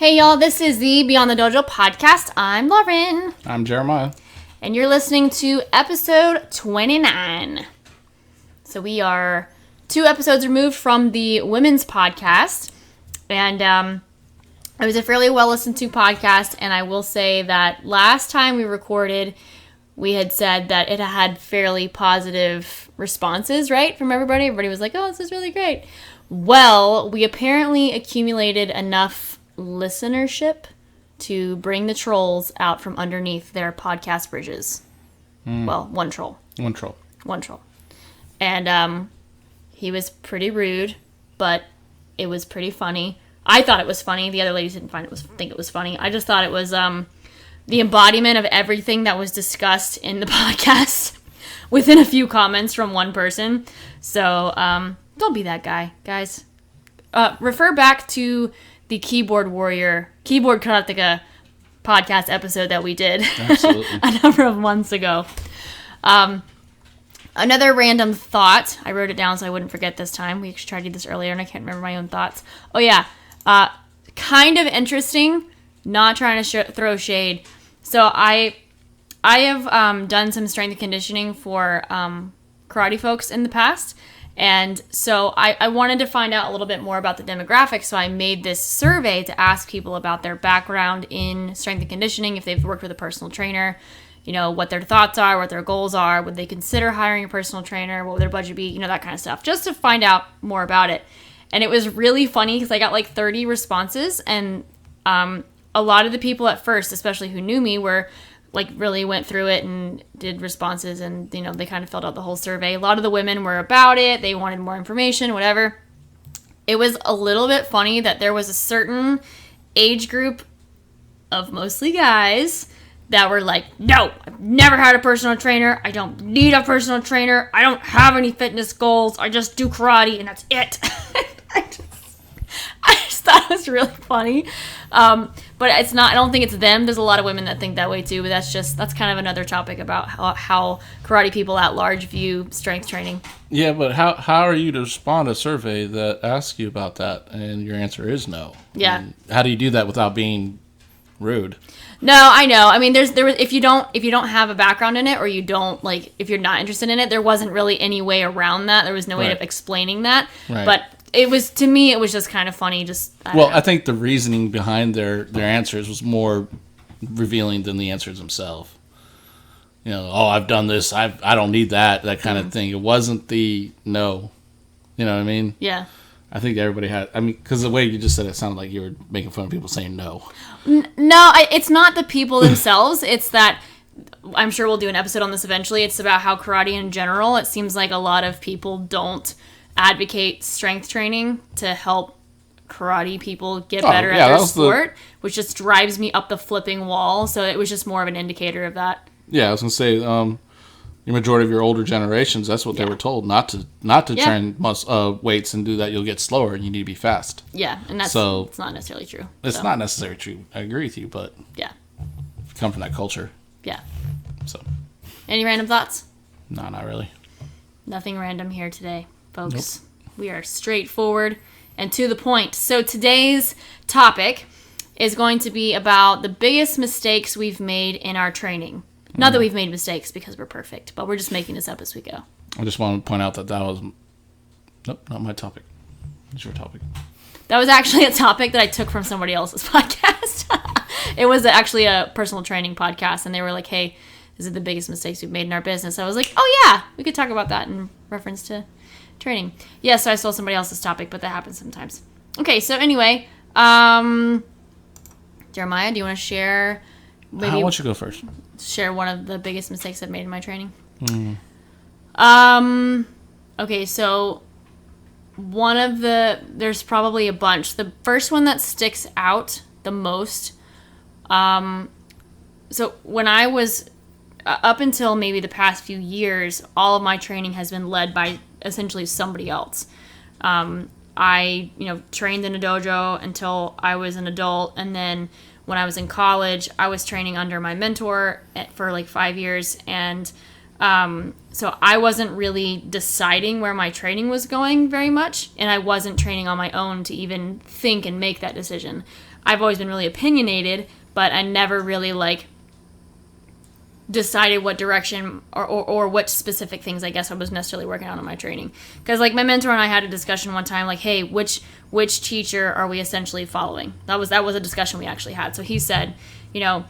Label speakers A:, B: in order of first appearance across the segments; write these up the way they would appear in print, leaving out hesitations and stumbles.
A: Hey y'all, this is the Beyond the Dojo podcast. I'm Lauren.
B: I'm Jeremiah.
A: And you're listening to episode 29. So we are 2 episodes removed from the women's podcast. And it was a fairly well listened to podcast. And I will say that last time we recorded, we had said that it had fairly positive responses, right? From everybody. Everybody was like, oh, this is really great. Well, we apparently accumulated enough listenership to bring the trolls out from underneath their podcast bridges. Well, one troll. And he was pretty rude, but it was pretty funny. I thought it was funny. The other ladies didn't think it was funny. I just thought it was the embodiment of everything that was discussed in the podcast within a few comments from one person. So don't be that guy, guys. Refer back to the Keyboard Karateka podcast episode that we did a number of months ago. Another random thought. I wrote it down so I wouldn't forget this time. We actually tried to do this earlier and I can't remember my own thoughts. Oh yeah. Kind of interesting. Not trying to throw shade. So I have done some strength and conditioning for karate folks in the past. And so I wanted to find out a little bit more about the demographics, so I made this survey to ask people about their background in strength and conditioning, if they've worked with a personal trainer, you know, what their thoughts are, what their goals are, would they consider hiring a personal trainer, what would their budget be, you know, that kind of stuff, just to find out more about it. And it was really funny because I got like 30 responses, and a lot of the people at first, especially who knew me, were like really went through it and did responses, and you know, they kind of filled out the whole survey. A lot of the women were about it. They wanted more information, whatever. It was a little bit funny that there was a certain age group of mostly guys that were like, no, I've never had a personal trainer. I don't need a personal trainer. I don't have any fitness goals. I just do karate and that's it. I just thought it was really funny. But it's not, I don't think it's them. There's a lot of women that think that way too, but that's kind of another topic about how karate people at large view strength training.
B: Yeah, but how are you to respond to a survey that asks you about that and your answer is no?
A: Yeah.
B: And how do you do that without being rude?
A: No, I know. I mean, if you don't have a background in it, or you don't like, if you're not interested in it, there wasn't really any way around that. There was no way of explaining that. Right. But it was, to me, it was just kind of funny. I
B: think the reasoning behind their answers was more revealing than the answers themselves. You know, oh, I've done this. I don't need that kind of thing. It wasn't the no. You know what I mean?
A: Yeah.
B: I think everybody had. I mean, because the way you just said it sounded like you were making fun of people saying no.
A: No, it's not the people themselves. It's that, I'm sure we'll do an episode on this eventually. It's about how karate in general, it seems like a lot of people don't advocate strength training to help karate people get better at their sport, which just drives me up the flipping wall. So it was just more of an indicator of that.
B: Yeah, I was gonna say, the majority of your older generations, that's what they were told, not to train weights and do that. You'll get slower and you need to be fast.
A: Yeah, and it's not necessarily true.
B: It's not necessarily true. I agree with you, but
A: yeah,
B: come from that culture.
A: Yeah.
B: So,
A: any random thoughts?
B: No, not really.
A: Nothing random here today, folks.
B: Nope.
A: We are straightforward and to the point. So today's topic is going to be about the biggest mistakes we've made in our training. Not that we've made mistakes because we're perfect, but we're just making this up as we go.
B: I just want to point out that was not my topic. It's your topic.
A: That was actually a topic that I took from somebody else's podcast. It was actually a personal training podcast, and they were like, hey, this is the biggest mistakes we've made in our business. I was like, oh yeah, we could talk about that in reference to training. Yeah, so I stole somebody else's topic, but that happens sometimes. Okay, so anyway, Jeremiah, do you want to share?
B: Maybe why don't you go first?
A: Share one of the biggest mistakes I've made in my training. Okay, so there's probably a bunch. The first one that sticks out the most, so when I was, up until maybe the past few years, all of my training has been led by essentially somebody else. I, trained in a dojo until I was an adult, and then when I was in college, I was training under my mentor for like 5 years, and So I wasn't really deciding where my training was going very much, and I wasn't training on my own to even think and make that decision. I've always been really opinionated, but I never really like decided what direction or what specific things I guess I was necessarily working on in my training. Because like my mentor and I had a discussion one time, like, hey, which teacher are we essentially following? That was a discussion we actually had. So he said, you know,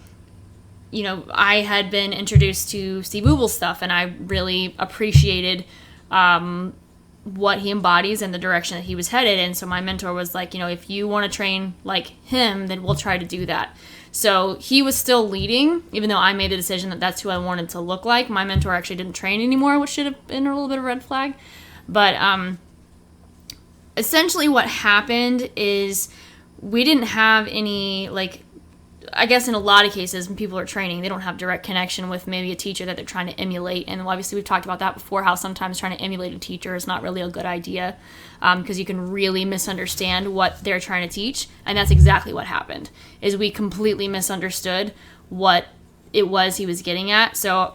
A: I had been introduced to Steve Ubel's stuff, and I really appreciated what he embodies and the direction that he was headed. And so my mentor was like, if you want to train like him, then we'll try to do that. So he was still leading, even though I made the decision that that's who I wanted to look like. My mentor actually didn't train anymore, which should have been a little bit of a red flag. But essentially what happened is we didn't have any, like, I guess in a lot of cases when people are training, they don't have direct connection with maybe a teacher that they're trying to emulate. And obviously we've talked about that before, how sometimes trying to emulate a teacher is not really a good idea because you can really misunderstand what they're trying to teach. And that's exactly what happened, is we completely misunderstood what it was he was getting at. So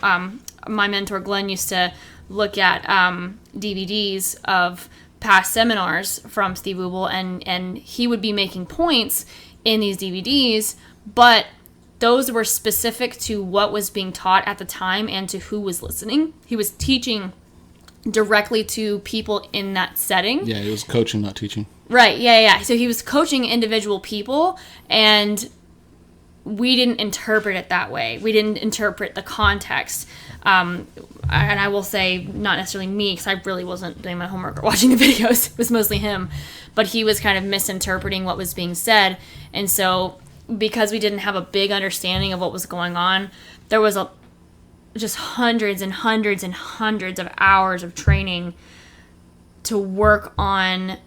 A: my mentor Glenn used to look at DVDs of past seminars from Steve Ubel, and he would be making points in these DVDs, but those were specific to what was being taught at the time and to who was listening. He was teaching directly to people in that setting.
B: Yeah, he was coaching, not teaching.
A: Right, yeah. So he was coaching individual people, and we didn't interpret it that way. We didn't interpret the context. And I will say, not necessarily me, because I really wasn't doing my homework or watching the videos. It was mostly him. But he was kind of misinterpreting what was being said. And so because we didn't have a big understanding of what was going on, there was just hundreds and hundreds and hundreds of hours of training to work on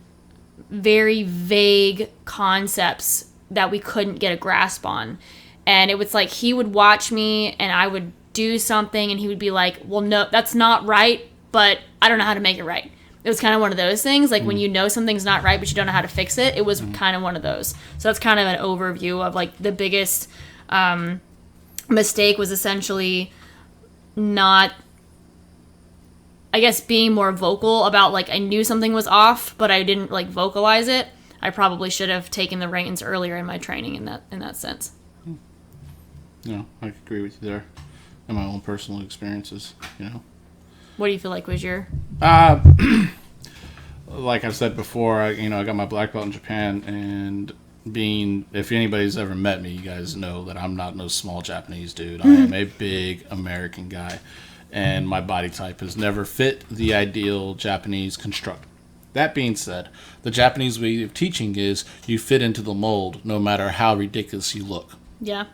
A: very vague concepts that we couldn't get a grasp on. And it was like he would watch me and I would do something and he would be like, well, no, that's not right, but I don't know how to make it right. It was kind of one of those things, like when you know something's not right, but you don't know how to fix it. It was kind of one of those. So that's kind of an overview of like the biggest mistake was essentially not, I guess, being more vocal about like I knew something was off, but I didn't like vocalize it. I probably should have taken the reins earlier in my training in that sense.
B: Yeah, I agree with you there. And my own personal experiences,
A: What do you feel like was your...
B: like I said before, I got my black belt in Japan, and if anybody's ever met me, you guys know that I'm not no small Japanese dude. I am a big American guy, and my body type has never fit the ideal Japanese construct. That being said, the Japanese way of teaching is you fit into the mold no matter how ridiculous you look.
A: Yeah.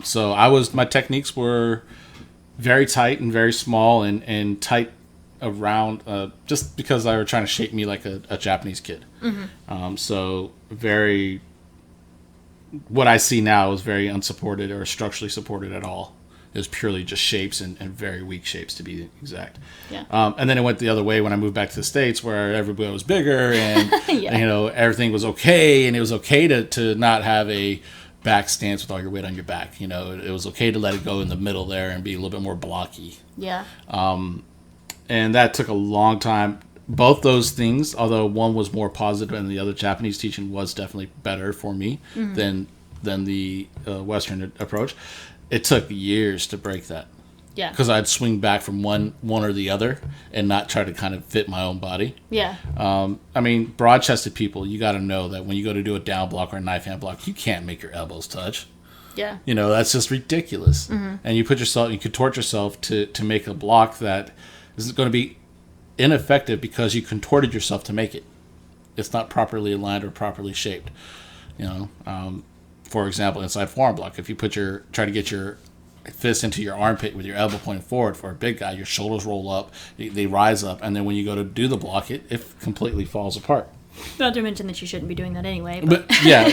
B: So my techniques were very tight and very small and tight around, just because they were trying to shape me like a Japanese kid. Mm-hmm. So what I see now is very unsupported or structurally supported at all. It was purely just shapes and very weak shapes, to be exact.
A: Yeah.
B: And then it went the other way when I moved back to the States, where everybody was bigger and
A: yeah.
B: Everything was okay, and it was okay to not have a back stance with all your weight on your back. It was okay to let it go in the middle there and be a little bit more blocky.
A: Yeah.
B: And that took a long time. Both those things, although one was more positive and the other Japanese teaching was definitely better for me than the Western approach, it took years to break that.
A: Yeah.
B: Because I'd swing back from one or the other and not try to kind of fit my own body.
A: Yeah.
B: Broad-chested people, you got to know that when you go to do a down block or a knife hand block, you can't make your elbows touch.
A: Yeah.
B: That's just ridiculous. Mm-hmm. And you contort yourself to make a block that isn't going to be ineffective because you contorted yourself to make it. It's not properly aligned or properly shaped. For example, inside forearm block, if you try to get your fist into your armpit with your elbow pointing forward for a big guy, your shoulders roll up, they rise up, and then when you go to do the block, it completely falls apart.
A: Not to mention that you shouldn't be doing that anyway.
B: But yeah,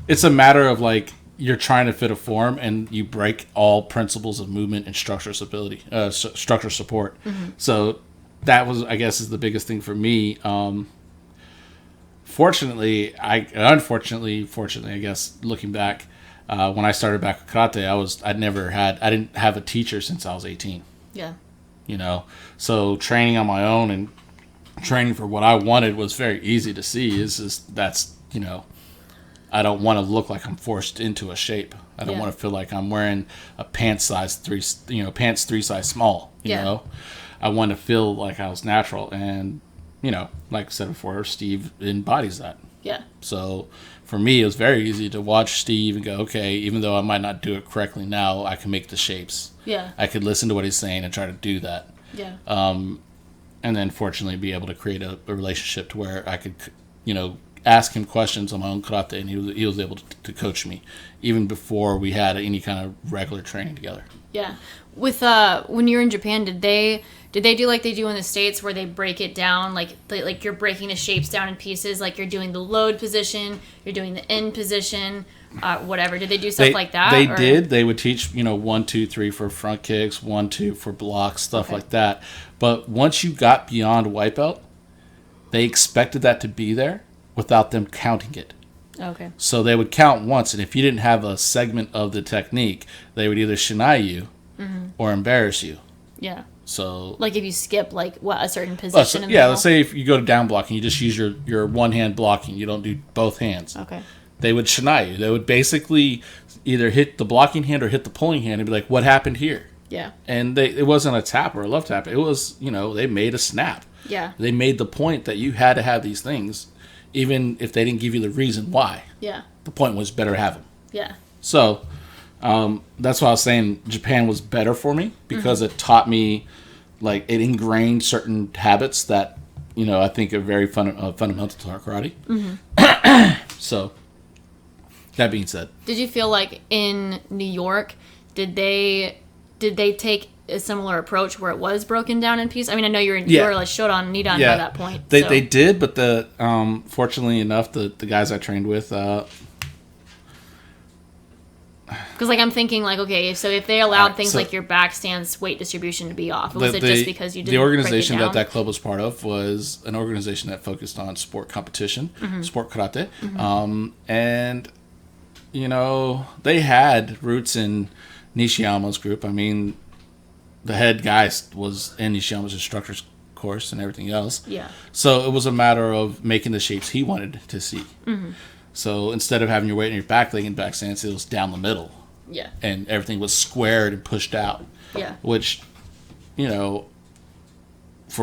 B: it's a matter of like you're trying to fit a form and you break all principles of movement and structure stability, structure support. Mm-hmm. So that was, I guess, is the biggest thing for me. Fortunately, I guess, looking back, when I started back with karate, I didn't have a teacher since I was 18.
A: Yeah.
B: So training on my own and training for what I wanted was very easy to see. I don't want to look like I'm forced into a shape. I don't want to feel like I'm wearing a pants 3 size small. You know, I want to feel like I was natural, and like I said before, Steve embodies that.
A: Yeah.
B: So for me, it was very easy to watch Steve and go, okay, even though I might not do it correctly now, I can make the shapes.
A: Yeah.
B: I could listen to what he's saying and try to do that.
A: Yeah.
B: And then fortunately be able to create a relationship to where I could, ask him questions on my own karate, and he was able to coach me even before we had any kind of regular training together.
A: Yeah. With when you're in Japan, did they do like they do in the States, where they break it down, like you're breaking the shapes down in pieces, like you're doing the load position, you're doing the end position, whatever? Did they do stuff like that?
B: They did. They would teach 1, 2, 3 for front kicks, 1, 2 for blocks, stuff like that. But once you got beyond white belt, they expected that to be there without them counting it.
A: Okay.
B: So they would count once, and if you didn't have a segment of the technique, they would either shinai you or embarrass you.
A: Yeah.
B: So,
A: like if you skip a certain position.
B: Let's say if you go to down blocking, you just use your one hand blocking. You don't do both hands.
A: Okay.
B: They would shinai you. They would basically either hit the blocking hand or hit the pulling hand and be like, "What happened here?"
A: Yeah.
B: And it wasn't a tap or a left tap. It was they made a snap.
A: Yeah.
B: They made the point that you had to have these things, even if they didn't give you the reason why.
A: Yeah.
B: The point was better have them.
A: Yeah.
B: So that's why I was saying Japan was better for me, because it taught me, it ingrained certain habits that, I think are very fundamental to our karate. So, that being said.
A: Did you feel like in New York, did they take a similar approach where it was broken down in pieces? I mean, I know you were like Shodan, Nidan by that point.
B: They did, but fortunately enough, the guys I trained with,
A: because I'm thinking okay, so if they allowed things like your back stance weight distribution to be off, was it just because you didn't?
B: The organization
A: break it down?
B: that club was part of was an organization that focused on sport competition, sport karate, and they had roots in Nishiyama's group. I mean, the head guy was in Nishiyama's instructor's course and everything else.
A: Yeah.
B: So it was a matter of making the shapes he wanted to see. So instead of having your weight in your back leg and back stance, it was down the middle.
A: Yeah.
B: And everything was squared and pushed out.
A: Yeah.
B: Which, for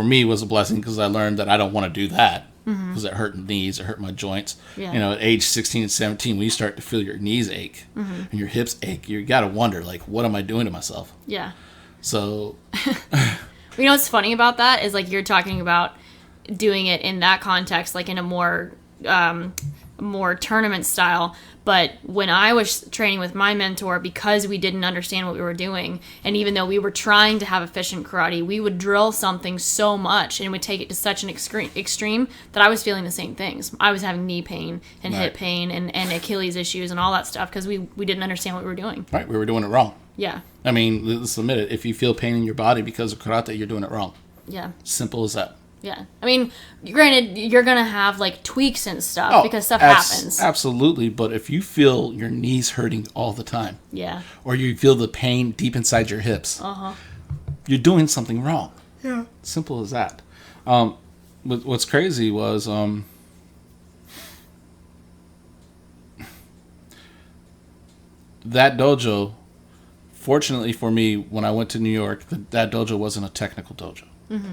B: me was a blessing, because I learned that I don't want to do that, because it hurt my knees, it hurt my joints.
A: Yeah.
B: At age 16 and 17, when you start to feel your knees ache and your hips ache, you got to wonder, what am I doing to myself?
A: Yeah.
B: So.
A: What's funny about that is you're talking about doing it in that context, in a more tournament style. But when I was training with my mentor, because we didn't understand what we were doing, and even though we were trying to have efficient karate, we would drill something so much and would take it to such an extreme that I was feeling the same things. I was having knee pain and hip pain and Achilles issues and all that stuff, because we didn't understand what we were doing.
B: Right, we were doing it wrong.
A: Yeah.
B: I mean, let's admit it. If you feel pain in your body because of karate, you're doing it wrong.
A: Yeah.
B: Simple as that.
A: Yeah. I mean, granted, you're going to have tweaks and stuff because stuff happens.
B: Absolutely. But if you feel your knees hurting all the time.
A: Yeah.
B: Or you feel the pain deep inside your hips. You're doing something wrong. Yeah. Simple as that. What's crazy was that dojo, fortunately for me, when I went to New York, that dojo wasn't a technical dojo.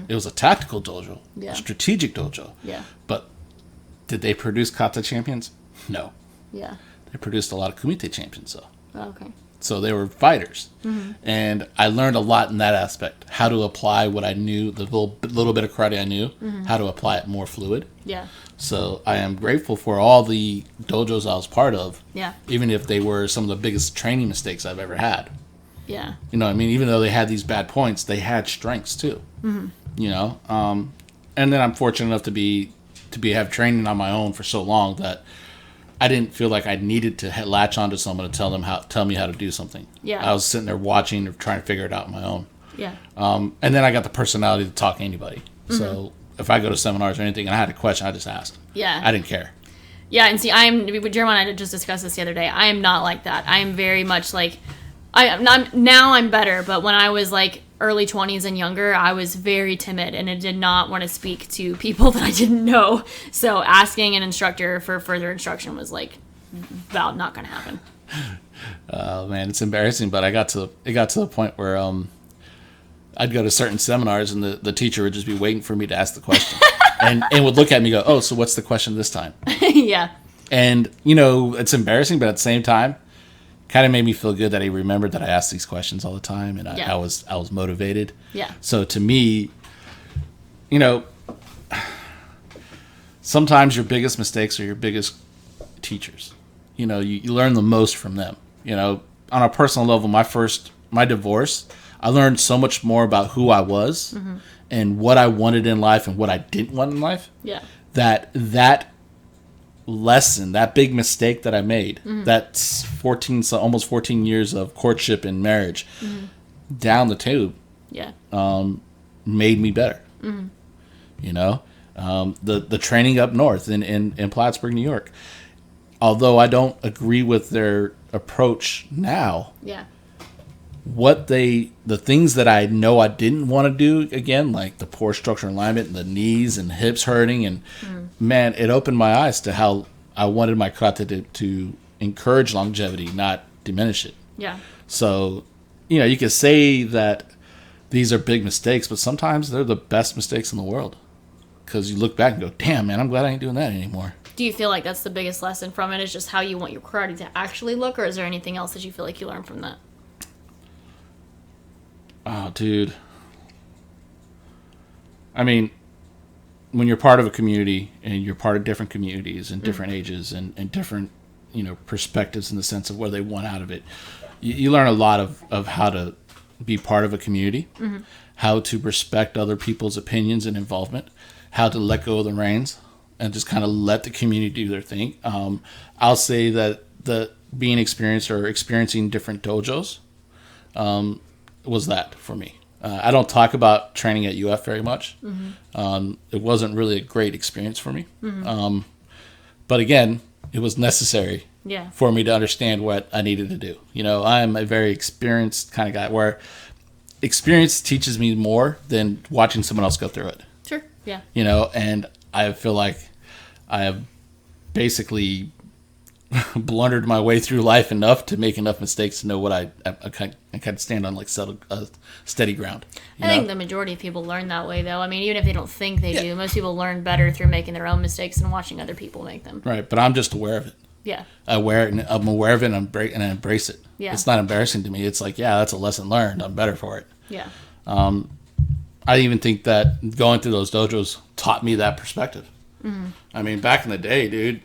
B: It was a tactical dojo, a strategic dojo.
A: Yeah.
B: But did they produce kata champions? No.
A: Yeah.
B: They produced a lot of kumite champions, though.
A: Oh, okay.
B: So they were fighters. And I learned a lot in that aspect. How to apply what I knew, the little bit of karate I knew, how to apply it more fluid.
A: Yeah.
B: So I am grateful for all the dojos I was part of.
A: Yeah.
B: Even if they were some of the biggest training mistakes I've ever had.
A: Yeah.
B: Even though they had these bad points, they had strengths too. And then I'm fortunate enough to have training on my own for so long that I didn't feel like I needed to latch onto someone to tell me how to do something.
A: Yeah.
B: I was sitting there watching or trying to figure it out on my own.
A: Yeah.
B: And then I got the personality to talk to anybody. So if I go to seminars or anything and I had a question, I just asked.
A: Yeah.
B: I didn't care.
A: Yeah, and see, Jeremiah and I just discussed this the other day. I am not like that. I am very much Now I'm better, but when I was like early 20s and younger, I was very timid and I did not want to speak to people that I didn't know. So asking an instructor for further instruction was like about not going to happen.
B: Oh man, it's embarrassing, but it got to the point where I'd go to certain seminars and the teacher would just be waiting for me to ask the question and would look at me and go, "Oh, so what's the question this time?"
A: Yeah.
B: And it's embarrassing, but at the same time, kind of made me feel good that he remembered that I asked these questions all the time, and I was motivated.
A: Yeah.
B: So to me, sometimes your biggest mistakes are your biggest teachers. You learn the most from them. On a personal level, my divorce, I learned so much more about who I was and what I wanted in life and what I didn't want in life.
A: Yeah.
B: That lesson, that big mistake that I made, that's almost 14 years of courtship and marriage down the tube, made me better. The training up north in Plattsburgh, New York, although I don't agree with their approach now, the things that I know I didn't want to do again, like the poor structure and alignment and the knees and hips hurting, and man, it opened my eyes to how I wanted my karate to encourage longevity, not diminish it.
A: Yeah.
B: So, you could say that these are big mistakes, but sometimes they're the best mistakes in the world because you look back and go, damn, man, I'm glad I ain't doing that anymore.
A: Do you feel like that's the biggest lesson from it, is just how you want your karate to actually look, or is there anything else that you feel like you learned from that?
B: Oh, dude. I mean, when you're part of a community and you're part of different communities and different ages and different, perspectives in the sense of what they want out of it, you learn a lot of how to be part of a community, how to respect other people's opinions and involvement, how to let go of the reins and just kind of let the community do their thing. I'll say that being experienced or experiencing different dojos was that for me. I don't talk about training at UF very much. It wasn't really a great experience for me. But again, it was necessary for me to understand what I needed to do. I'm a very experienced kind of guy where experience teaches me more than watching someone else go through it.
A: Sure, yeah.
B: And I feel like I have basically blundered my way through life enough to make enough mistakes to know what I kind of stand on, like steady ground.
A: I think the majority of people learn that way, though. I mean, even if they don't think they do, most people learn better through making their own mistakes and watching other people make them.
B: Right, but I'm just aware of it.
A: Yeah.
B: I'm aware of it and I embrace it.
A: Yeah.
B: It's not embarrassing to me. It's like, that's a lesson learned. I'm better for it.
A: Yeah.
B: I even think that going through those dojos taught me that perspective. I mean, back in the day, dude,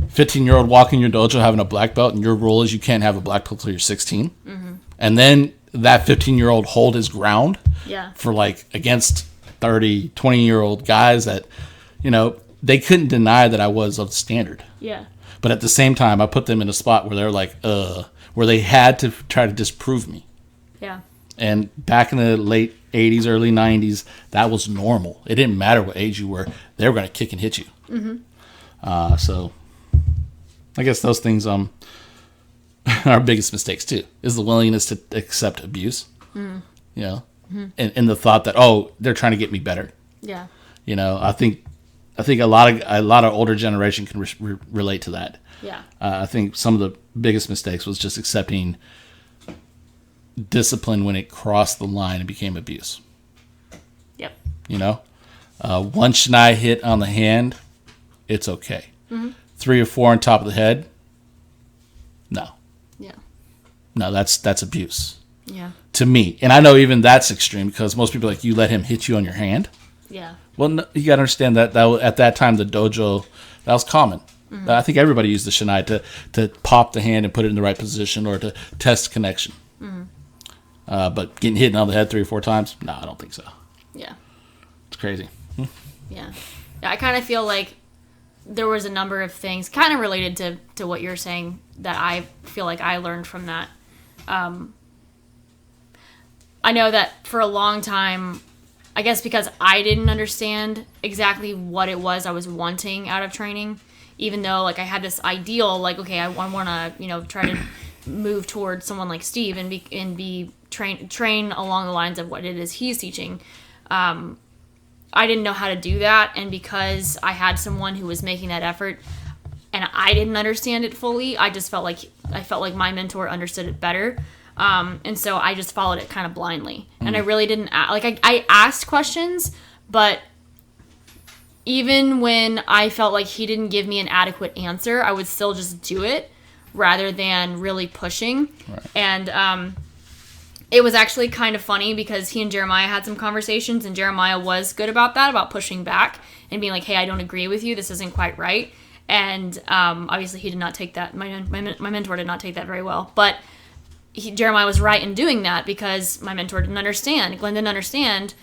B: 15-year-old walking your dojo having a black belt, and your rule is you can't have a black belt until you're 16. And then that 15-year-old hold his ground for against 30, 20-year-old guys that, they couldn't deny that I was of the standard.
A: Yeah.
B: But at the same time, I put them in a spot where they're like, where they had to try to disprove me.
A: Yeah.
B: And back in the late 80s, early 90s, that was normal. It didn't matter what age you were. They were going to kick and hit you. So I guess those things are our biggest mistakes, too, is the willingness to accept abuse. And the thought that, they're trying to get me better.
A: Yeah.
B: I think a lot of older generation can relate to that.
A: Yeah.
B: I think some of the biggest mistakes was just accepting discipline when it crossed the line and became abuse.
A: Yep.
B: One shinai hit on the hand, it's okay. 3 or 4 on top of the head, no.
A: Yeah.
B: No, that's abuse.
A: Yeah.
B: To me. And I know even that's extreme because most people you let him hit you on your hand.
A: Yeah.
B: Well, no, you got to understand that at that time, the dojo, that was common. I think everybody used the shinai to pop the hand and put it in the right position or to test connection. But getting hit on the head 3 or 4 times, no, I don't think so.
A: Yeah.
B: It's crazy.
A: Yeah. I kind of feel like there was a number of things kind of related to what you're saying that I feel like I learned from that. I know that for a long time, I guess because I didn't understand exactly what it was I was wanting out of training, even though I had this ideal, okay, I want to, try to move towards someone like Steve and be train along the lines of what it is he's teaching. I didn't know how to do that, and because I had someone who was making that effort and I didn't understand it fully, I felt like my mentor understood it better. And so I just followed it kind of blindly. And I really didn't I asked questions, but even when I felt like he didn't give me an adequate answer, I would still just do it rather than really pushing.
B: Right.
A: And it was actually kind of funny because he and Jeremiah had some conversations, and Jeremiah was good about that, about pushing back and being like, hey, I don't agree with you. This isn't quite right. And obviously he did not take that. My mentor did not take that very well. But Jeremiah was right in doing that because my mentor didn't understand. Glenn didn't understand,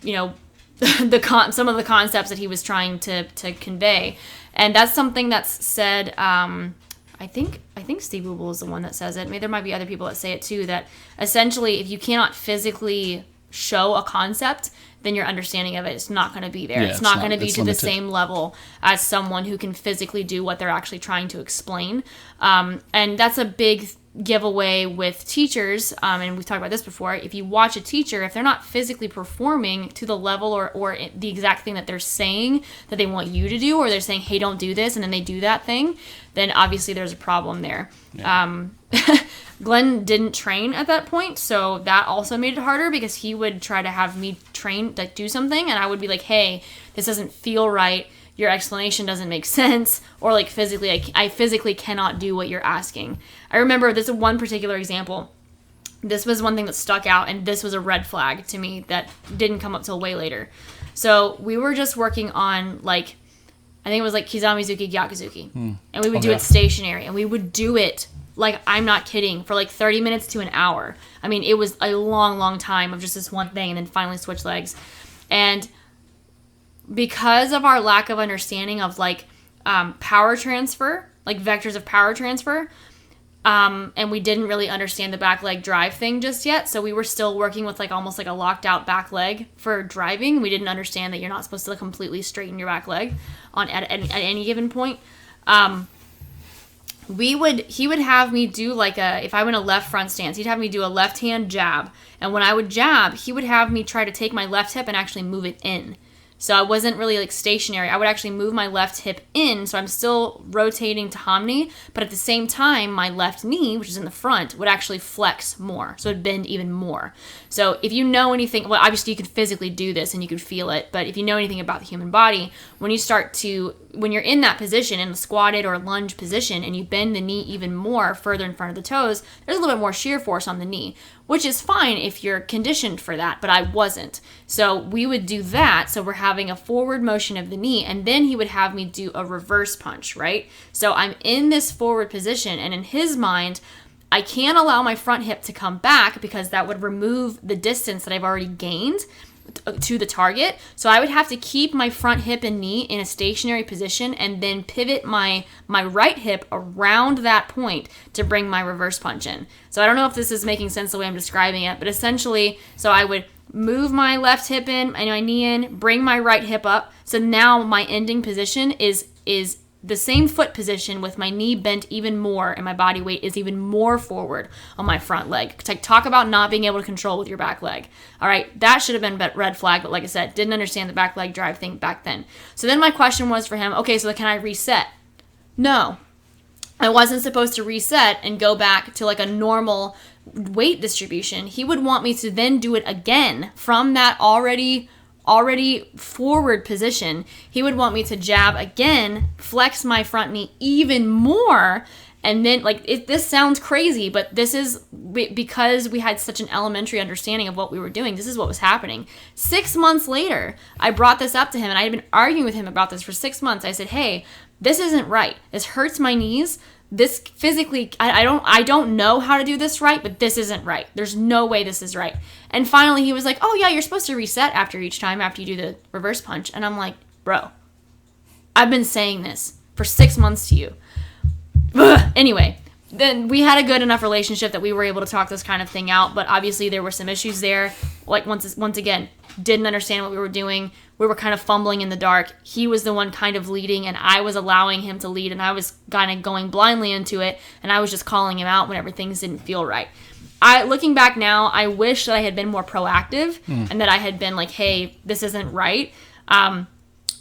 A: some of the concepts that he was trying to convey. And that's something that's said, I think Steve Wooble is the one that says it. Maybe there might be other people that say it too, that essentially if you cannot physically show a concept, then your understanding of it is not going to be there.
B: Yeah,
A: it's not going to be to
B: limited.
A: the same level as someone who can physically do what they're actually trying to explain. And that's a big giveaway with teachers, and we've talked about this before. If you watch a teacher, if they're not physically performing to the level or the exact thing that they're saying that they want you to do, or they're saying, hey, don't do this, and then they do that thing, then obviously there's a problem there. Yeah. Glenn didn't train at that point, so that also made it harder because he would try to have me train, like do something, and I would be like, hey, this doesn't feel right. Your explanation doesn't make sense, or like physically, I physically cannot do what you're asking. I remember this is one particular example. This was one thing that stuck out, and this was a red flag to me that didn't come up till way later. So we were just working on I think it was like Kizamizuki, Gyakuzuki, and we would do it stationary, and we would do it like, I'm not kidding, for like 30 minutes to an hour. I mean, it was a long, long time of just this one thing, and then finally switch legs. And because of our lack of understanding of power transfer, like vectors of power transfer, and we didn't really understand the back leg drive thing just yet, so we were still working with almost like a locked out back leg for driving. We didn't understand that you're not supposed to completely straighten your back leg at any given point. He would have me do if I went a left front stance, he'd have me do a left hand jab, and when I would jab, he would have me try to take my left hip and actually move it in. So I wasn't really stationary. I would actually move my left hip in, so I'm still rotating to Hamni, but at the same time, my left knee, which is in the front, would actually flex more. So it'd bend even more. So if you know anything, well, obviously you can physically do this and you can feel it, but if you know anything about the human body, when you're in that position, in a squatted or lunge position, and you bend the knee even more further in front of the toes, there's a little bit more shear force on the knee, which is fine if you're conditioned for that, but I wasn't. So we would do that, so we're having a forward motion of the knee, and then he would have me do a reverse punch, right? So I'm in this forward position, and in his mind, I can't allow my front hip to come back because that would remove the distance that I've already gained to the target. So I would have to keep my front hip and knee in a stationary position and then pivot my right hip around that point to bring my reverse punch in. So I don't know if this is making sense the way I'm describing it, but essentially, so I would move my left hip in and my knee in, bring my right hip up. So now my ending position is the same foot position with my knee bent even more and my body weight is even more forward on my front leg. Talk about not being able to control with your back leg. All right, that should have been red flag, but like I said, didn't understand the back leg drive thing back then. So then my question was for him, okay, so can I reset? No, I wasn't supposed to reset and go back to a normal weight distribution. He would want me to then do it again from that already forward position. He would want me to jab again, flex my front knee even more, and then this sounds crazy, but this is because we had such an elementary understanding of what we were doing. This is what was happening. 6 months later, I brought this up to him, and I had been arguing with him about this for 6 months. I said, hey, this isn't right. This hurts my knees. This physically, I don't know how to do this right, but this isn't right. There's no way this is right. And finally he was like, oh yeah, you're supposed to reset after each time after you do the reverse punch. And I'm like, bro, I've been saying this for 6 months to you. Anyway, then we had a good enough relationship that we were able to talk this kind of thing out, but obviously there were some issues there. like once again, didn't understand what we were doing. We were kind of fumbling in the dark. He was the one kind of leading, and I was allowing him to lead, and I was kind of going blindly into it, and I was just calling him out whenever things didn't feel right. Looking back now, I wish that I had been more proactive and that I had been like, hey, this isn't right.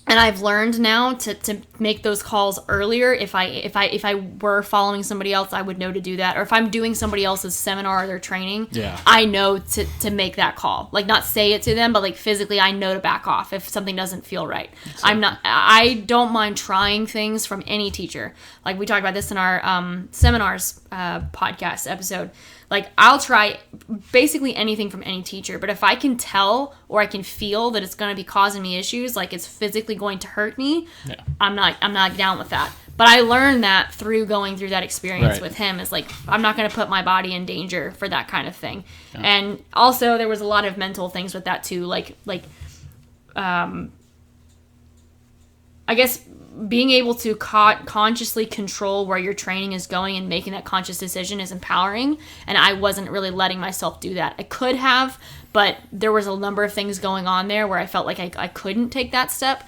A: And I've learned now to make those calls earlier. If I were following somebody else, I would know to do that. Or if I'm doing somebody else's seminar or their training, I know to make that call. Like, not say it to them, but like physically, I know to back off if something doesn't feel right. Exactly. I don't mind trying things from any teacher. Like, we talked about this in our seminars podcast episode. Like, I'll try basically anything from any teacher, but if I can tell or I can feel that it's going to be causing me issues, like it's physically going to hurt me, I'm not down with that. But I learned that through going through that experience with him. Is like, I'm not going to put my body in danger for that kind of thing. Yeah. And also, there was a lot of mental things with that too. Like I guess being able to consciously control where your training is going and making that conscious decision is empowering. And I wasn't really letting myself do that. I could have, but there was a number of things going on there where I felt like I couldn't take that step.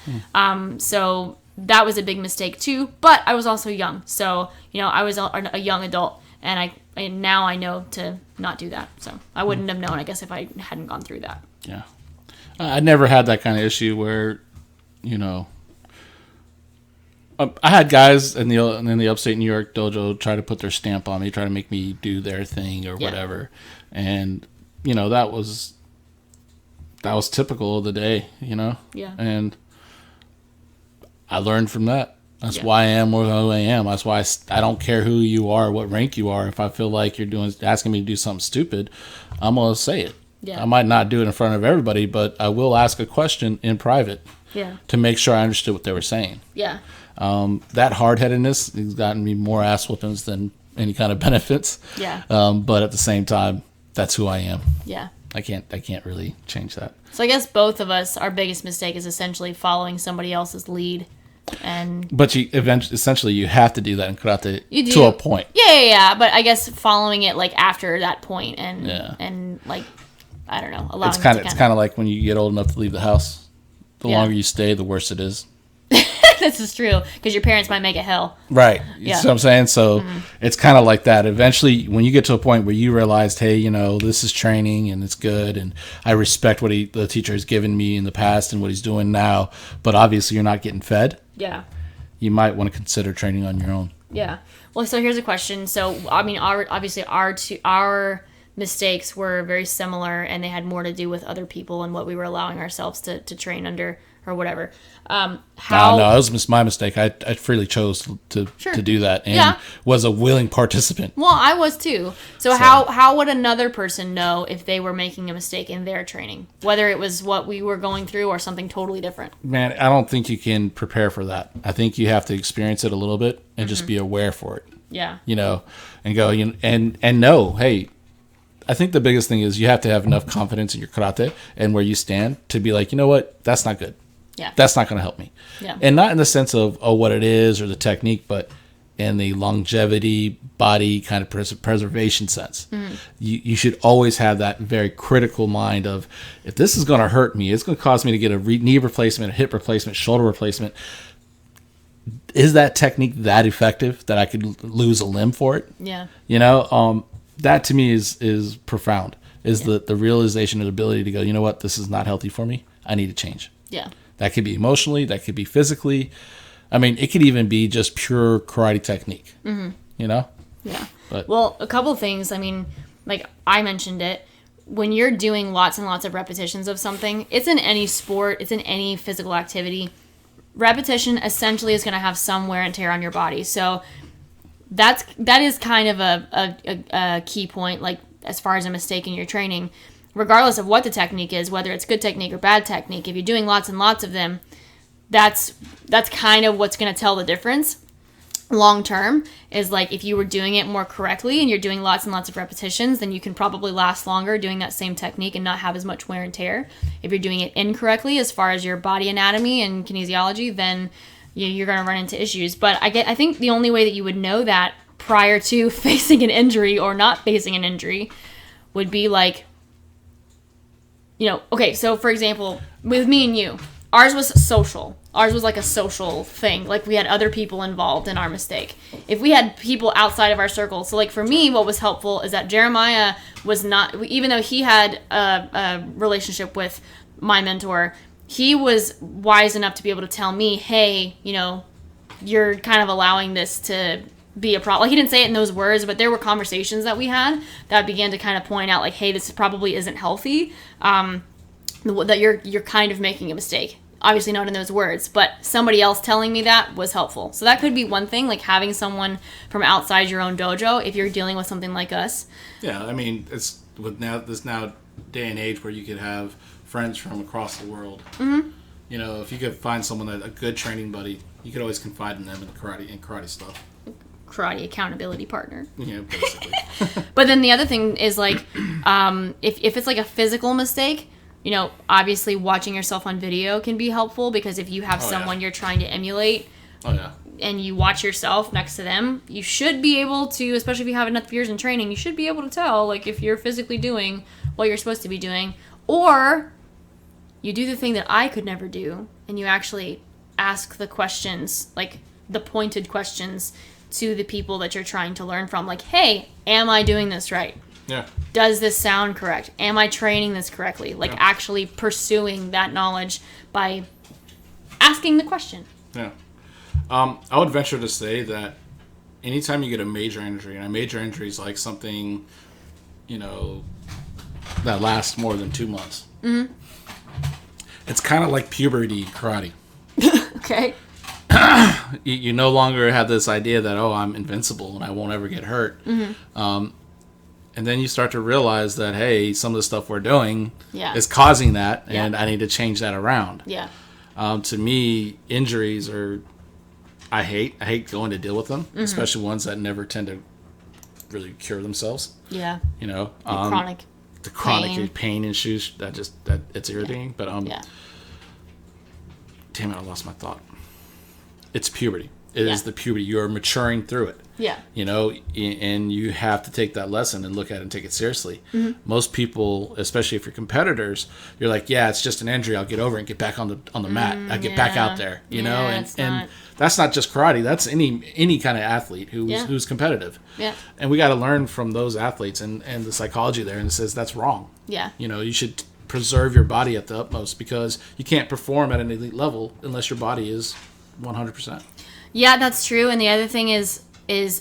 A: So that was a big mistake too. But I was also young. So, I was a young adult, and now I know to not do that. So I wouldn't have known, I guess, if I hadn't gone through that.
B: Yeah. I never had that kind of issue where, I had guys in the upstate New York dojo try to put their stamp on me, try to make me do their thing or whatever, and that was typical of the day, and I learned from that. That's why I am who I am. That's why I don't care who you are, what rank you are. If I feel like you're asking me to do something stupid, I'm gonna say it. I might not do it in front of everybody, but I will ask a question in private to make sure I understood what they were saying. That hard-headedness has gotten me more ass whoopings than any kind of benefits. But at the same time, that's who I am. I can't really change that.
A: So I guess both of us, our biggest mistake is essentially following somebody else's lead.
B: But essentially you have to do that in karate to a point.
A: But I guess following it like after that point and like, I don't know.
B: It's kind of like when you get old enough to leave the house. The longer you stay, the worse it is.
A: This is true, because your parents might make it hell.
B: Right. You see what I'm saying? So it's kind of like that. Eventually, when you get to a point where you realized, hey, this is training and it's good, and I respect what the teacher has given me in the past and what he's doing now, but obviously you're not getting fed. You might want to consider training on your own.
A: Well, so here's a question. So, I mean, our mistakes were very similar, and they had more to do with other people and what we were allowing ourselves to train under or whatever. No,
B: it was my mistake. I freely chose to do that and was a willing participant.
A: Well, I was too. So how would another person know if they were making a mistake in their training, whether it was what we were going through or something totally different?
B: Man, I don't think you can prepare for that. I think you have to experience it a little bit and just be aware for it. And go and know, hey, I think the biggest thing is you have to have enough confidence in your karate and where you stand to be like, you know what, that's not good. That's not going to help me. And not in the sense of, what it is or the technique, but in the longevity, body kind of preservation sense. You should always have that very critical mind of, if this is going to hurt me, it's going to cause me to get a knee replacement, a hip replacement, shoulder replacement. Is that technique that effective that I could lose a limb for it? That to me is profound. The realization and ability to go, you know what, this is not healthy for me. I need to change. That could be emotionally, that could be physically. I mean, it could even be just pure karate technique. But,
A: well, a couple of things. I mean, like I mentioned it, when you're doing lots and lots of repetitions of something, it's in any sport, it's in any physical activity. Repetition essentially is going to have some wear and tear on your body. So that is kind of a key point, like as far as a mistake in your training. Regardless of what the technique is, whether it's good technique or bad technique, if you're doing lots and lots of them, that's kind of what's going to tell the difference long term. Is like, if you were doing it more correctly and you're doing lots and lots of repetitions, then you can probably last longer doing that same technique and not have as much wear and tear. If you're doing it incorrectly as far as your body anatomy and kinesiology, then you're going to run into issues. But I think the only way that you would know that prior to facing an injury or not facing an injury would be like, okay, so for example, with me and you, ours was social. Ours was like a social thing. Like we had other people involved in our mistake. If we had people outside of our circle, so like for me, what was helpful is that Jeremiah was not, even though he had a relationship with my mentor, he was wise enough to be able to tell me, hey, you're kind of allowing this to be a problem. Like, he didn't say it in those words, but there were conversations that we had that began to kind of point out, like, hey, this probably isn't healthy. That you're kind of making a mistake. Obviously not in those words, but somebody else telling me that was helpful. So that could be one thing, like having someone from outside your own dojo if you're dealing with something like us.
B: Yeah, I mean, it's with this now day and age where you could have friends from across the world. Mm-hmm. If you could find someone a good training buddy, you could always confide in them in karate stuff.
A: Karate accountability partner.
B: Yeah, basically.
A: But then the other thing is like, if it's like a physical mistake, obviously watching yourself on video can be helpful, because if you have someone you're trying to emulate, and you watch yourself next to them, you should be able to, especially if you have enough years in training, you should be able to tell, like, if you're physically doing what you're supposed to be doing, or you do the thing that I could never do, and you actually ask the questions, like the pointed questions, to the people that you're trying to learn from. Like, hey, am I doing this right?
B: Yeah. Does
A: this sound correct? Am I training this correctly? Like, actually pursuing that knowledge by asking the question.
B: Yeah. I would venture to say that anytime you get a major injury, and a major injury is like something, that lasts more than 2 months. Mm-hmm. It's kind of like puberty karate.
A: Okay.
B: You no longer have this idea that, I'm invincible and I won't ever get hurt. Mm-hmm. And then you start to realize that, hey, some of the stuff we're doing is causing that, and I need to change that around.
A: Yeah.
B: To me, injuries are, I hate going to deal with them, mm-hmm. especially ones that never tend to really cure themselves.
A: Yeah.
B: Chronic. The chronic pain issues, it's irritating. But damn it, I lost my thought. It's puberty. It is the puberty. You're maturing through it.
A: Yeah.
B: And you have to take that lesson and look at it and take it seriously. Mm-hmm. Most people, especially if you're competitors, you're like, it's just an injury. I'll get over it and get back on the mat. I get back out there, and that's not just karate. That's any kind of athlete who's competitive.
A: Yeah.
B: And we got to learn from those athletes and the psychology there, and it says that's wrong.
A: Yeah.
B: You should preserve your body at the utmost, because you can't perform at an elite level unless your body is 100%.
A: Yeah, that's true. And the other thing is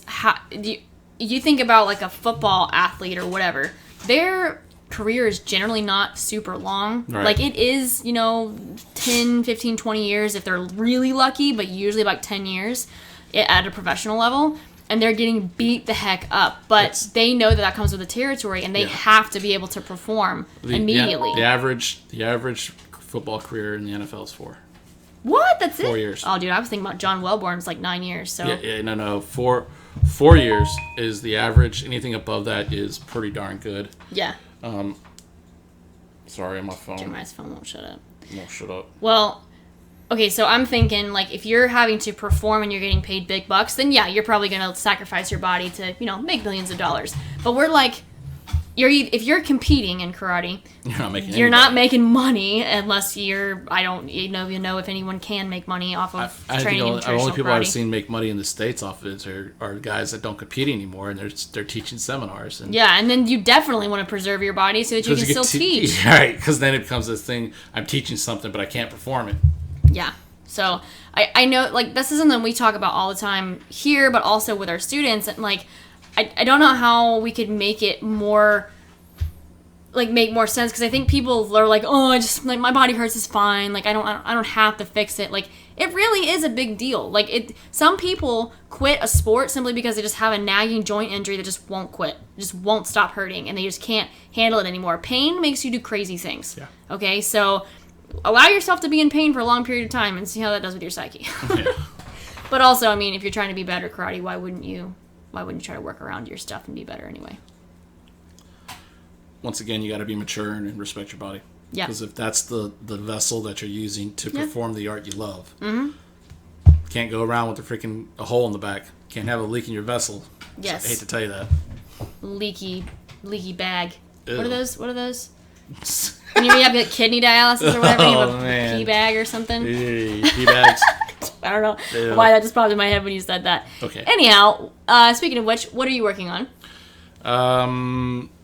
A: how you think about like a football athlete or whatever, their career is generally not super long. Right. Like it is, 10, 15, 20 years if they're really lucky, but usually about 10 years at a professional level. And they're getting beat the heck up. But they know that comes with the territory, and they have to be able to perform immediately.
B: The average football career in the NFL is 4.
A: What? That's
B: 4 years.
A: Oh, dude, I was thinking about John Wellborn's like 9 years. So
B: no. 4 years is the average. Anything above that is pretty darn good.
A: Yeah.
B: Sorry, my phone.
A: Jeremiah's phone won't shut up.
B: Won't shut up.
A: Well, okay, so I'm thinking, like, if you're having to perform and you're getting paid big bucks, then you're probably going to sacrifice your body to, make millions of dollars. But we're like, if you're competing in karate, you're not making money unless I don't even know if anyone can make money off of training in traditional karate.
B: The only people I've seen make money in the States off of it are guys that don't compete anymore, and they're teaching seminars. And
A: then you definitely want to preserve your body so that you can still teach.
B: Right, because then it becomes this thing, I'm teaching something, but I can't perform it.
A: Yeah. So I know, like, this is something we talk about all the time here, but also with our students. And, like, I don't know how we could make it more, like, make more sense. Because I think people are like, I just, like, my body hurts, is fine. Like, I don't have to fix it. Like, it really is a big deal. Like, some people quit a sport simply because they just have a nagging joint injury that just won't quit. Just won't stop hurting. And they just can't handle it anymore. Pain makes you do crazy things. Yeah. Okay? So allow yourself to be in pain for a long period of time and see how that does with your psyche. Yeah. But also, I mean, if you're trying to be better at karate, why wouldn't you try to work around your stuff and be better anyway?
B: Once again, you got to be mature and respect your body. Yeah. Because if that's the vessel that you're using to perform the art you love, can't go around with a hole in the back. Can't have a leak in your vessel. Yes. I hate to tell you that.
A: Leaky bag. Ew. What are those? When you have like kidney dialysis or whatever, you have a
B: man.
A: pee bag or something.
B: Pee bags.
A: I don't know
B: Ew.
A: why that just popped in my head when you said that.
B: Okay.
A: Anyhow, speaking of which, what are you working on?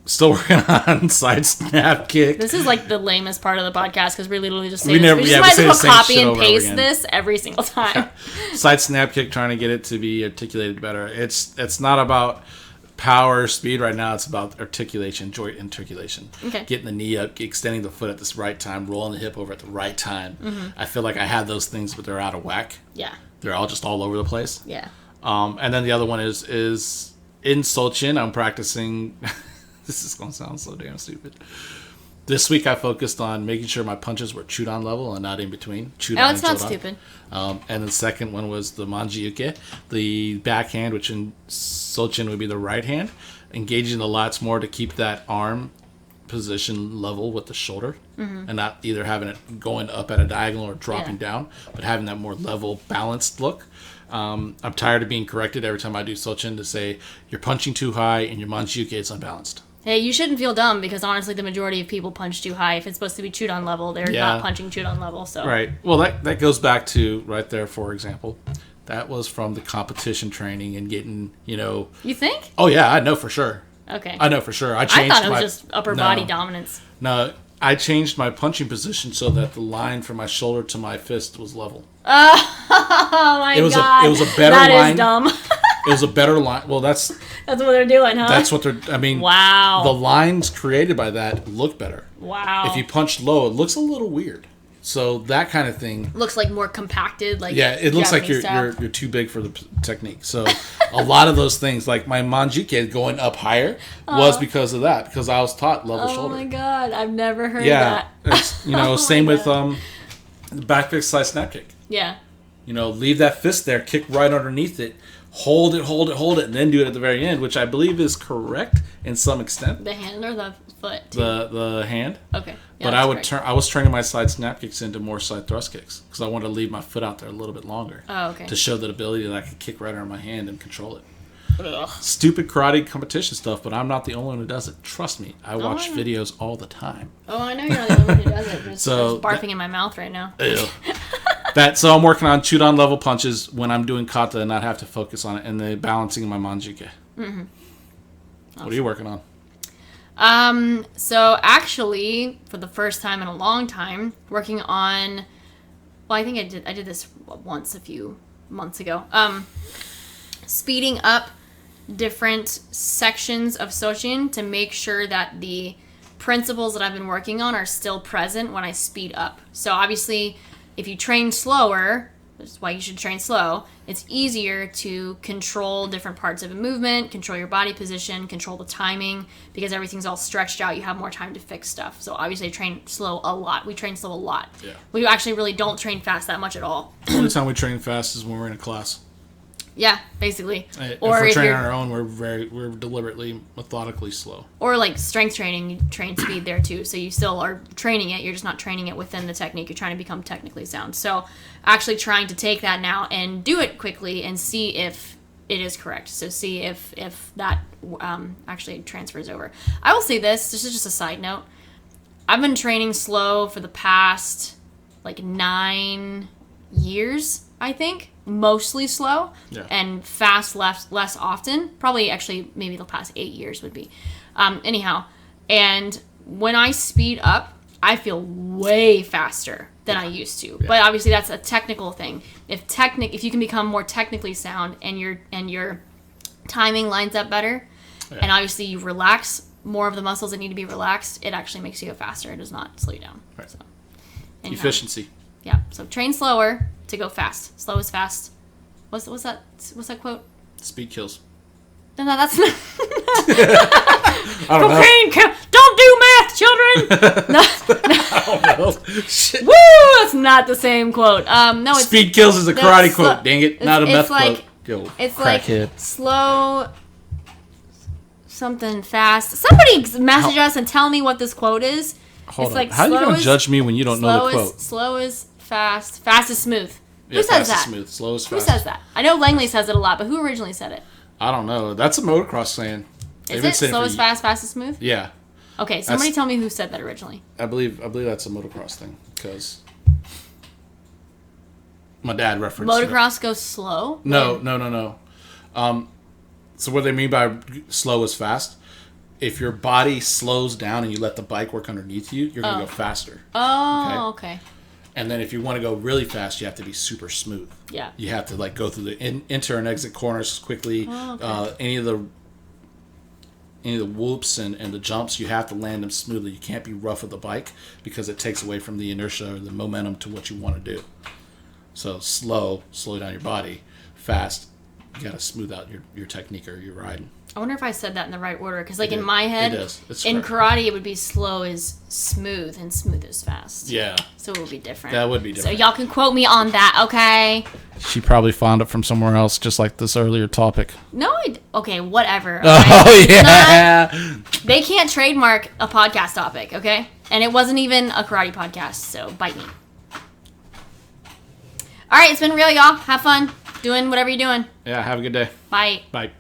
B: Still working on side snap kick.
A: This is like the lamest part of the podcast because we're literally just saying
B: We never-
A: this.
B: yeah,
A: We
B: we
A: just
B: say
A: might
B: the
A: as
B: same
A: well copy
B: shit
A: and
B: over and over
A: paste
B: again.
A: this every single time.
B: Side snap kick, trying to get it to be articulated better. It's not about power, speed right now. It's about articulation, joint articulation.
A: Okay.
B: Getting the knee up, extending the foot at the right time, rolling the hip over at the right time. I feel like I have those things, but they're out of whack.
A: Yeah.
B: They're all just all over the place.
A: Yeah.
B: And then the other one is in Solchin. I'm practicing. This is gonna sound so damn stupid. This week I focused on making sure my punches were chewed on level and not in between. Chewed on
A: Oh, it's
B: and
A: not
B: chewed on.
A: stupid.
B: And the second one was the manjiuke, the backhand, which in Solchin would be the right hand, engaging the lats more to keep that arm position level with the shoulder, and not either having it going up at a diagonal or dropping down, but having that more level, balanced look. I'm tired of being corrected every time I do Solchin to say you're punching too high and your manjiuke is unbalanced.
A: Hey, you shouldn't feel dumb because honestly, the majority of people punch too high. If it's supposed to be chewed on level, they're
B: Yeah.
A: not punching chewed on level. So
B: Right. Well, that goes back to right there, for example. That was from the competition training and getting,
A: You think?
B: Oh, yeah, I know for sure.
A: Okay.
B: I know for sure. I
A: I
B: changed
A: thought it was
B: my,
A: just upper
B: no,
A: body dominance.
B: No, I changed my punching position so that the line from my shoulder to my fist was level.
A: Oh my
B: It was
A: god.
B: it was a better
A: That
B: line.
A: is dumb.
B: It was a better line. Well, that's
A: That's what they're doing, huh?
B: what they're. I mean,
A: Wow.
B: the lines created by that look better.
A: Wow.
B: If you punch low, it looks a little weird. So that kind of thing.
A: looks like more compacted, like
B: Yeah, it looks like
A: Japanese style.
B: you're too big for the technique. So a lot of those things, like my manjike going up higher, was because of that. Because I was taught level
A: Oh
B: shoulder.
A: my god, I've never heard
B: Yeah,
A: that.
B: it's,
A: Oh
B: same
A: my
B: with
A: God.
B: the back fist side snap kick.
A: Yeah.
B: Leave that fist there, kick right underneath it, hold it, and then do it at the very end, which I believe is correct in some extent.
A: The hand or the foot?
B: The hand.
A: Okay. Yeah,
B: But
A: that's correct.
B: I was turning my side snap kicks into more side thrust kicks because I wanted to leave my foot out there a little bit longer.
A: Oh, okay.
B: To show that ability that I could kick right under my hand and control it.
A: Ugh.
B: Stupid karate competition stuff, but I'm not the only one who does it. Trust me, I watch
A: I know.
B: videos all the time.
A: Oh, I know you're not the only one who does it. There's,
B: So
A: there's barfing in my mouth right now.
B: Ew. So I'm working on chewed on level punches when I'm doing kata and not have to focus on it, and the balancing in my manjike. Mm-hmm. What are you working on?
A: So actually, for the first time in a long time, working on. Well, I think I did this once a few months ago. Speeding up different sections of Soshin to make sure that the principles that I've been working on are still present when I speed up. So obviously, if you train slower, this is why you should train slow, it's easier to control different parts of a movement, control your body position, control the timing, because everything's all stretched out. You have more time to fix stuff. So obviously I train slow a lot. We train slow a lot.
B: Yeah.
A: We actually really don't train fast that much at all.
B: The only time we train fast is when we're in a class.
A: Yeah, basically.
B: If
A: Or
B: we're
A: if
B: training
A: you're-
B: on our own, we're deliberately, methodically slow.
A: Or like strength training, you train speed there too. So you still are training it. You're just not training it within the technique. You're trying to become technically sound. So actually trying to take that now and do it quickly and see if it is correct. So see if that actually transfers over. I will say this is just a side note. I've been training slow for the past like 9 years, I think. Mostly slow,
B: Yeah.
A: and fast less often. Probably actually maybe the past 8 years would be. Anyhow, and when I speed up, I feel way faster than I used to.
B: Yeah.
A: But obviously that's a technical thing. If you can become more technically sound and your timing lines up better, and obviously you relax more of the muscles that need to be relaxed, it actually makes you go faster. It does not slow you down.
B: Right.
A: So, anyhow.
B: Efficiency.
A: Yeah. So train slower to go fast. Slow is fast. What's that quote?
B: Speed kills.
A: No, that's not.
B: I don't know.
A: Cocaine. Don't do math, children. No,
B: I don't know. Shit.
A: woo, that's not the same quote. No, it's
B: Speed kills is a karate
A: that's
B: quote.
A: sl-
B: Dang it,
A: it's-
B: not a
A: it's
B: meth
A: like-
B: quote. Yo,
A: It's like
B: crackhead.
A: slow. Something fast. Somebody message us and tell me what this quote is.
B: Hold
A: it's
B: on.
A: like
B: How are you
A: slow
B: going to
A: is-
B: judge me when you don't know the quote?
A: Slow is fast. Fast is smooth.
B: Yeah,
A: Who says
B: fast is
A: that?
B: smooth. Slow is
A: Who
B: fast.
A: says that? I know Langley says it a lot, but who originally said it?
B: I don't know. That's a motocross saying.
A: Is it slow is fast, fast is smooth?
B: Yeah.
A: Okay, somebody tell me who said that originally.
B: I believe that's a motocross thing because my dad referenced
A: motocross goes slow.
B: No. So what they mean by slow is fast. If your body slows down and you let the bike work underneath you, you're gonna go faster.
A: Oh, okay.
B: And then if you want to go really fast, you have to be super smooth.
A: Yeah.
B: You have to like go through the enter and exit corners quickly.
A: Oh, okay.
B: Any of the whoops and the jumps, you have to land them smoothly. You can't be rough with the bike because it takes away from the inertia or the momentum to what you want to do. So slow down your body. Fast, you got to smooth out your technique or your riding.
A: I wonder if I said that in the right order. Because, like, in my head, in
B: correct.
A: karate, it would be slow is smooth, and smooth is fast.
B: Yeah.
A: So it would be different.
B: That would be different.
A: So y'all can quote me on that, okay?
B: She probably found it from somewhere else, just like this earlier topic.
A: No, okay, whatever. Okay?
B: Oh, yeah.
A: They can't trademark a podcast topic, okay? And it wasn't even a karate podcast, so bite me. All right, it's been real, y'all. Have fun doing whatever you're doing.
B: Yeah, have a good day.
A: Bye.
B: Bye.